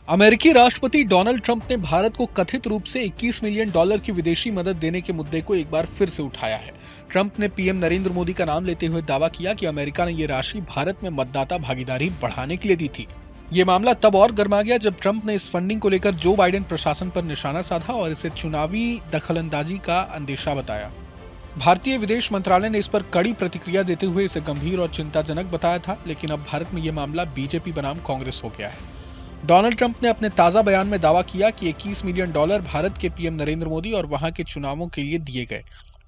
अमेरिकी राष्ट्रपति Donald Trump ने भारत को कथित रूप से 21 मिलियन डॉलर की विदेशी मदद देने के मुद्दे को एक बार फिर से उठाया है। ट्रंप ने पीएम नरेंद्र मोदी का नाम लेते हुए दावा किया कि अमेरिका ने ये राशि भारत में मतदाता भागीदारी बढ़ाने के लिए दी थी। ये मामला तब और गर्मा गया जब ट्रंप ने इस फंडिंग को लेकर जो बाइडेन प्रशासन पर निशाना साधा और इसे चुनावी दखलंदाजी का अंदेशा बताया। भारतीय विदेश मंत्रालय ने इस पर कड़ी प्रतिक्रिया देते हुए इसे गंभीर और चिंताजनक बताया था, लेकिन अब भारत में ये मामला बीजेपी बनाम कांग्रेस हो गया है। डोनाल्ड ट्रंप ने अपने ताजा बयान में दावा किया कि 21 मिलियन डॉलर भारत के पीएम नरेंद्र मोदी और वहां के चुनावों के लिए दिए गए।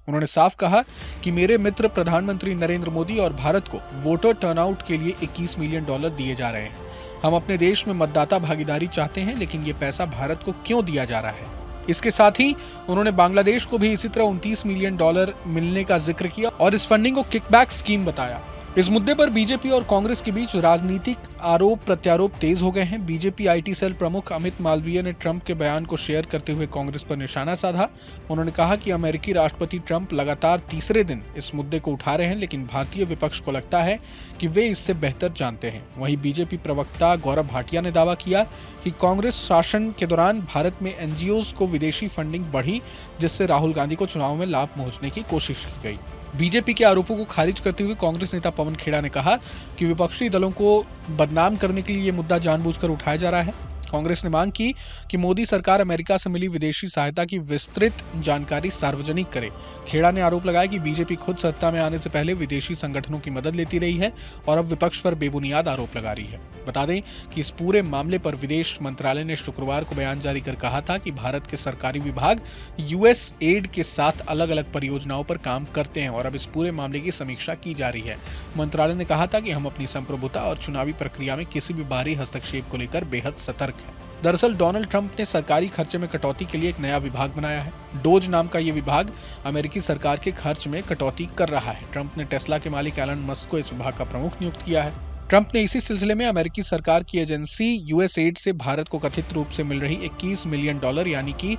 उन्होंने साफ कहा कि मेरे मित्र प्रधानमंत्री नरेंद्र मोदी और भारत को वोटर टर्नआउट के लिए 21 मिलियन डॉलर दिए जा रहे हैं। हम अपने देश में मतदाता भागीदारी चाहते हैं, लेकिन ये पैसा भारत को क्यों दिया जा रहा है। इसके साथ ही उन्होंने बांग्लादेश को भी इसी तरह 29 मिलियन डॉलर मिलने का जिक्र किया और इस फंडिंग को किकबैक स्कीम बताया। इस मुद्दे पर बीजेपी और कांग्रेस के बीच राजनीतिक आरोप प्रत्यारोप तेज हो गए हैं। बीजेपी आईटी सेल प्रमुख अमित मालवीय ने ट्रंप के बयान को शेयर करते हुए कांग्रेस पर निशाना साधा। उन्होंने कहा कि अमेरिकी राष्ट्रपति ट्रंप लगातार तीसरे दिन इस मुद्दे को उठा रहे हैं, लेकिन भारतीय विपक्ष को लगता है कि वे इससे बेहतर जानते हैं। वहीं बीजेपी प्रवक्ता गौरव भाटिया ने दावा किया कि कांग्रेस शासन के दौरान भारत में एनजीओज को विदेशी फंडिंग बढ़ी, जिससे राहुल गांधी को चुनाव में लाभ पहुंचने की कोशिश की गई। बीजेपी के आरोपों को खारिज करते हुए कांग्रेस नेता पवन खेड़ा ने कहा कि विपक्षी दलों को बदनाम करने के लिए ये मुद्दा जानबूझकर उठाया जा रहा है। कांग्रेस ने मांग की कि मोदी सरकार अमेरिका से मिली विदेशी सहायता की विस्तृत जानकारी सार्वजनिक करे। खेड़ा ने आरोप लगाया कि बीजेपी खुद सत्ता में आने से पहले विदेशी संगठनों की मदद लेती रही है और अब विपक्ष पर बेबुनियाद आरोप लगा रही है। बता दें कि इस पूरे मामले पर विदेश मंत्रालय ने शुक्रवार को बयान जारी कर कहा था कि भारत के सरकारी विभाग यूएस एड के साथ अलग अलग परियोजनाओं पर काम करते हैं और अब इस पूरे मामले की समीक्षा की जा रही है। मंत्रालय ने कहा था कि हम अपनी संप्रभुता और चुनावी प्रक्रिया में किसी भी बाहरी हस्तक्षेप को लेकर बेहद सतर्क हैं। दरअसल डोनाल्ड ट्रंप ने सरकारी खर्चे में कटौती के लिए एक नया विभाग बनाया है। डोज नाम का ये विभाग अमेरिकी सरकार के खर्च में कटौती कर रहा है। ट्रंप ने टेस्ला के मालिक एलन मस्क को इस विभाग का प्रमुख नियुक्त किया है। ट्रंप ने इसी सिलसिले में अमेरिकी सरकार की एजेंसी यूएस एड से भारत को कथित रूप से मिल रही 21 मिलियन डॉलर यानी कि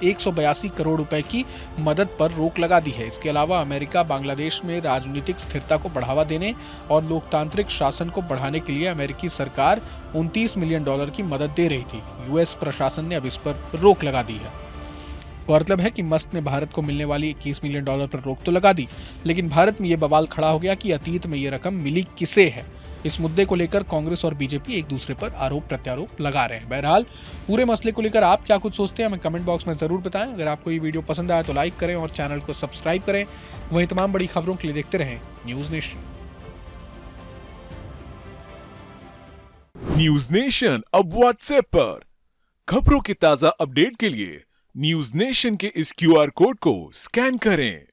182 करोड़ रुपए की मदद पर रोक लगा दी है। इसके अलावा अमेरिका बांग्लादेश में राजनीतिक स्थिरता को बढ़ावा देने और लोकतांत्रिक शासन को बढ़ाने के लिए अमेरिकी सरकार 29 मिलियन डॉलर की मदद दे रही थी। यूएस प्रशासन ने अब इस पर रोक लगा दी है। गौरतलब है कि मस्क ने भारत को मिलने वाली 21 मिलियन डॉलर पर रोक तो लगा दी, लेकिन भारत में यह बवाल खड़ा हो गया कि अतीत में ये रकम मिली किसे है। इस मुद्दे को लेकर कांग्रेस और बीजेपी एक दूसरे पर आरोप प्रत्यारोप लगा रहे हैं। बहरहाल पूरे मसले को लेकर आप क्या कुछ सोचते हैं हमें कमेंट बॉक्स में जरूर बताएं। अगर आपको ये वीडियो पसंद आया तो लाइक करें और चैनल को सब्सक्राइब करें। वहीं तमाम बड़ी खबरों के लिए देखते रहें न्यूज नेशन। न्यूज नेशन अब व्हाट्सएप पर खबरों की ताजा अपडेट के लिए न्यूज नेशन के इस क्यूआर कोड को स्कैन करें।